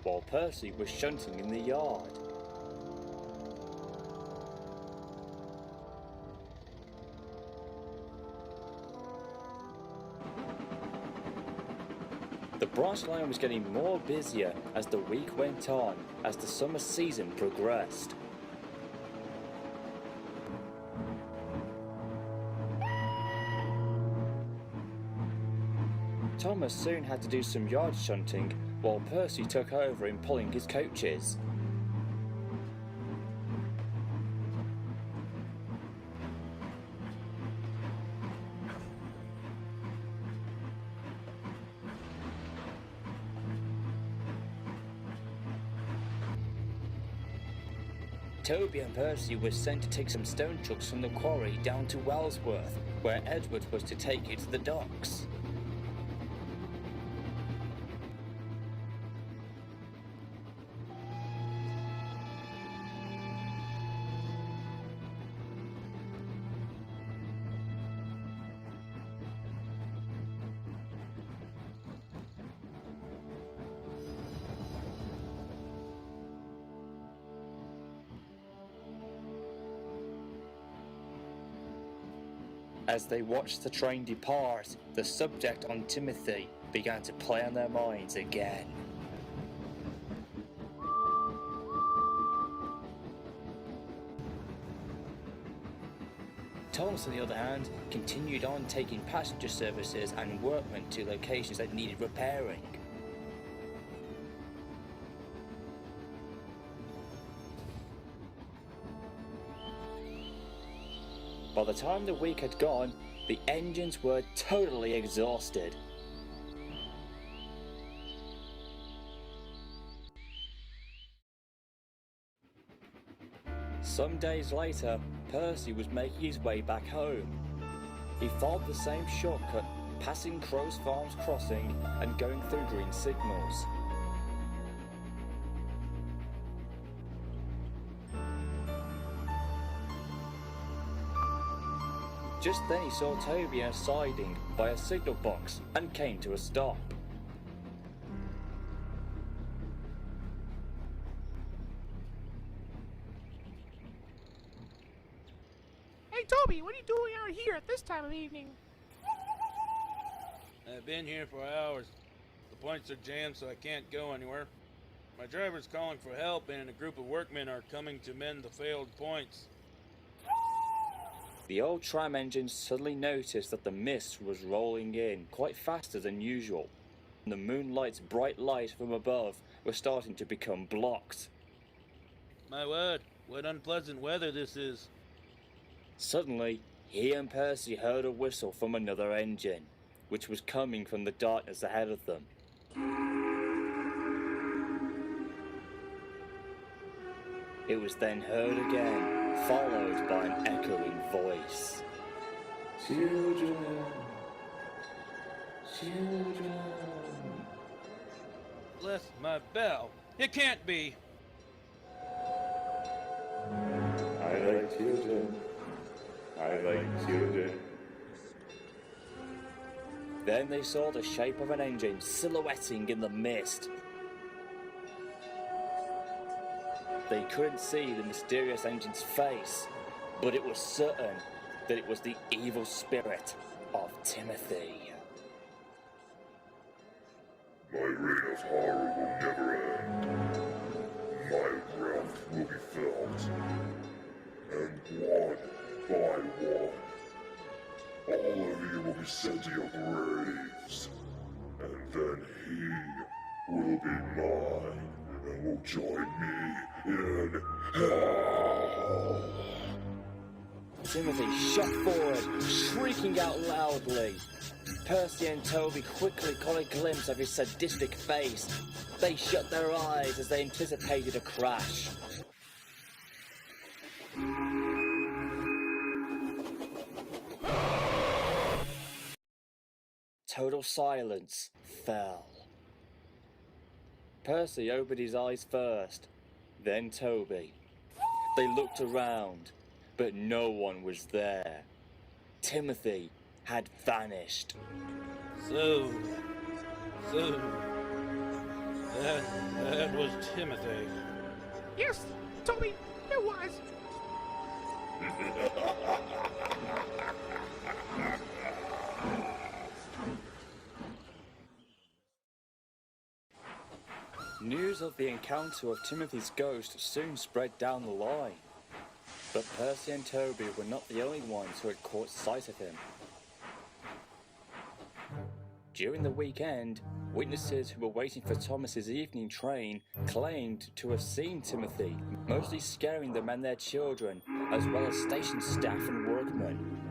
while Percy was shunting in the yard. The branch line was getting more busier as the week went on, as the summer season progressed. Thomas soon had to do some yard shunting, while Percy took over in pulling his coaches. Toby and Percy were sent to take some stone trucks from the quarry down to Wellsworth, where Edward was to take it to the docks. As they watched the train depart, the subject on Timothy began to play on their minds again. Thomas, on the other hand, continued on taking passenger services and workmen to locations that needed repairing. By the time the week had gone, the engines were totally exhausted. Some days later, Percy was making his way back home. He followed the same shortcut, passing Crow's Farms crossing and going through green signals. Just then he saw Toby in a siding by a signal box and came to a stop. Hey Toby, what are you doing out here at this time of evening? I've been here for hours. The points are jammed, so I can't go anywhere. My driver's calling for help, and a group of workmen are coming to mend the failed points. The old tram engine suddenly noticed that the mist was rolling in quite faster than usual. The moonlight's bright light from above was starting to become blocked. My word, what unpleasant weather this is. Suddenly, he and Percy heard a whistle from another engine, which was coming from the darkness ahead of them. It was then heard again, followed by an echoing voice. Children, children. Bless my bell. It can't be. I like children. I like children. Then they saw the shape of an engine silhouetting in the mist. They couldn't see the mysterious engine's face, but it was certain that it was the evil spirit of Timothy. My reign of horror will never end. My wrath will be felt. And one by one, all of you will be sent to your graves. And then he will be mine and will join me in hell. Timothy shot forward, shrieking out loudly. Percy and Toby quickly caught a glimpse of his sadistic face. They shut their eyes as they anticipated a crash. Total silence fell. Percy opened his eyes first, then Toby. They looked around, but no one was there. Timothy had vanished. So, That was Timothy. Yes, Toby, it was. News of the encounter of Timothy's ghost soon spread down the line. But Percy and Toby were not the only ones who had caught sight of him. During the weekend, witnesses who were waiting for Thomas's evening train claimed to have seen Timothy, mostly scaring them and their children, as well as station staff and workmen.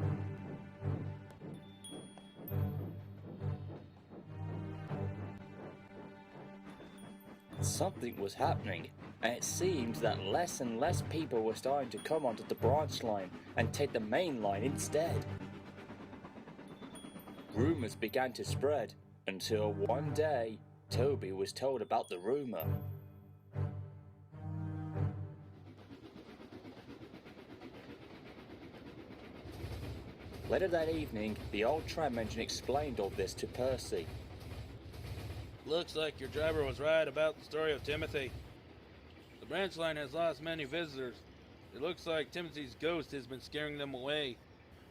Something was happening, and it seemed that less and less people were starting to come onto the branch line and take the main line instead. Rumours began to spread until one day Toby was told about the rumour. Later that evening, the old tram engine explained all this to Percy. Looks like your driver was right about the story of Timothy. The branch line has lost many visitors. It looks like Timothy's ghost has been scaring them away.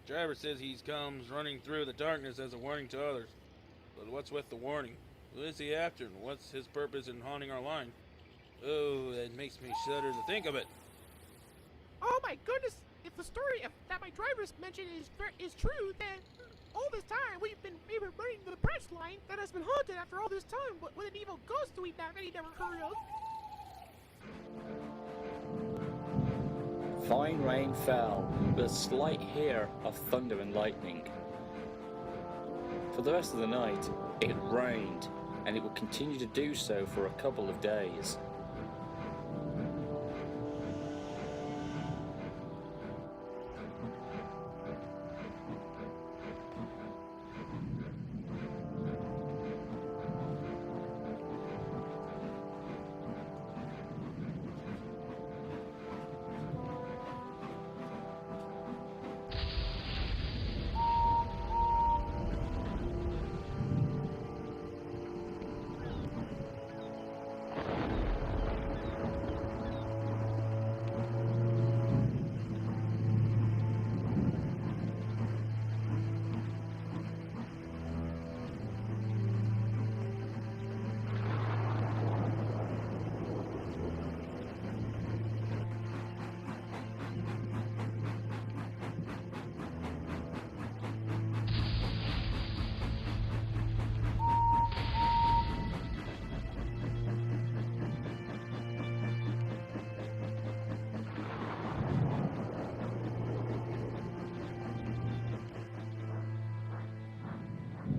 The driver says he comes running through the darkness as a warning to others. But what's with the warning? Who is he after, and what's his purpose in haunting our line? Oh, that makes me shudder to think of it. Oh my goodness! If the story that my driver's mentioned is true, then all this time we've been running the branch line that has been haunted after all this time with an evil ghost we've never heard of. Fine rain fell, with a slight hear of thunder and lightning. For the rest of the night, it rained, and it would continue to do so for a couple of days.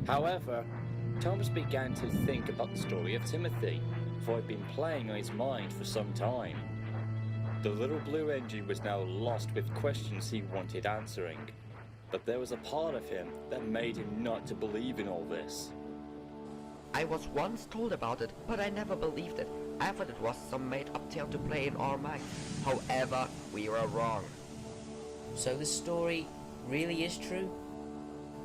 However, Thomas began to think about the story of Timothy, for it had been playing on his mind for some time. The little blue engine was now lost with questions he wanted answering, but there was a part of him that made him not to believe in all this. I was once told about it, but I never believed it. I thought it was some made-up tale to play in our minds. However, we were wrong. So the story really is true?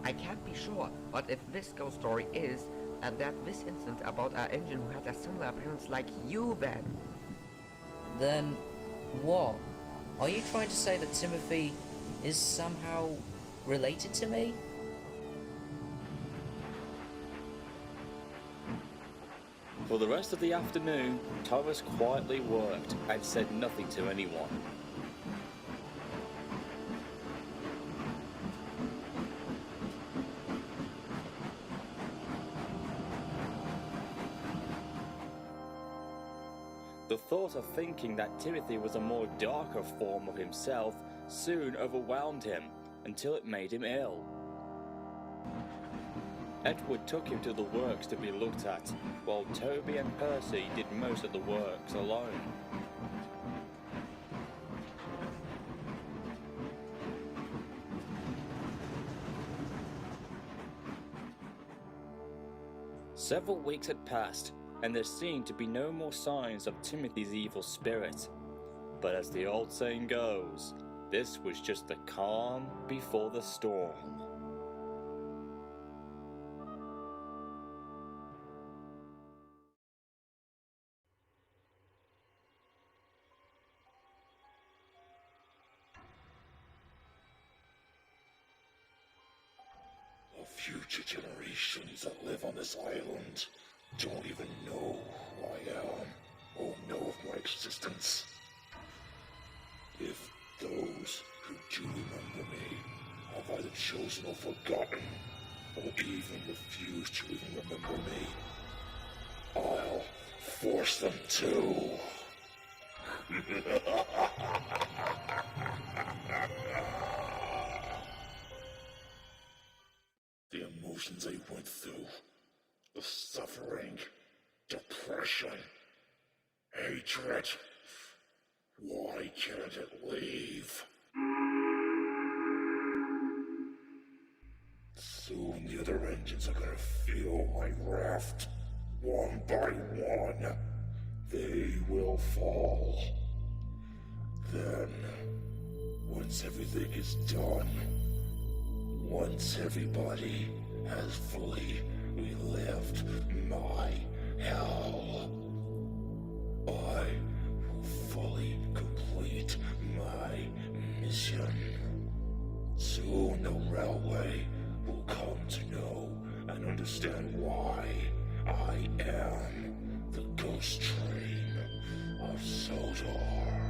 I can't be sure, but if this ghost story is, and that this incident about our engine who had a similar appearance like you Then what? Are you trying to say that Timothy is somehow related to me? For the rest of the afternoon, Thomas quietly worked and said nothing to anyone. The thought of thinking that Timothy was a more darker form of himself soon overwhelmed him until it made him ill. Edward took him to the works to be looked at, while Toby and Percy did most of the works alone. Several weeks had passed, and there seemed to be no more signs of Timothy's evil spirit. But as the old saying goes, this was just the calm before the storm. future generations that live on this island don't even know who I am or know of my existence. If those who do remember me have either chosen or forgotten, or even refuse to even remember me, I'll force them to. The emotions I went through, the suffering, depression, hatred, why can't it leave? Soon the other engines are gonna feel my raft. One by one, they will fall. Then, once everything is done, once everybody has fully relived my hell, I will fully complete my mission. Soon the railway will come to know and understand why I am the ghost train of Sodor.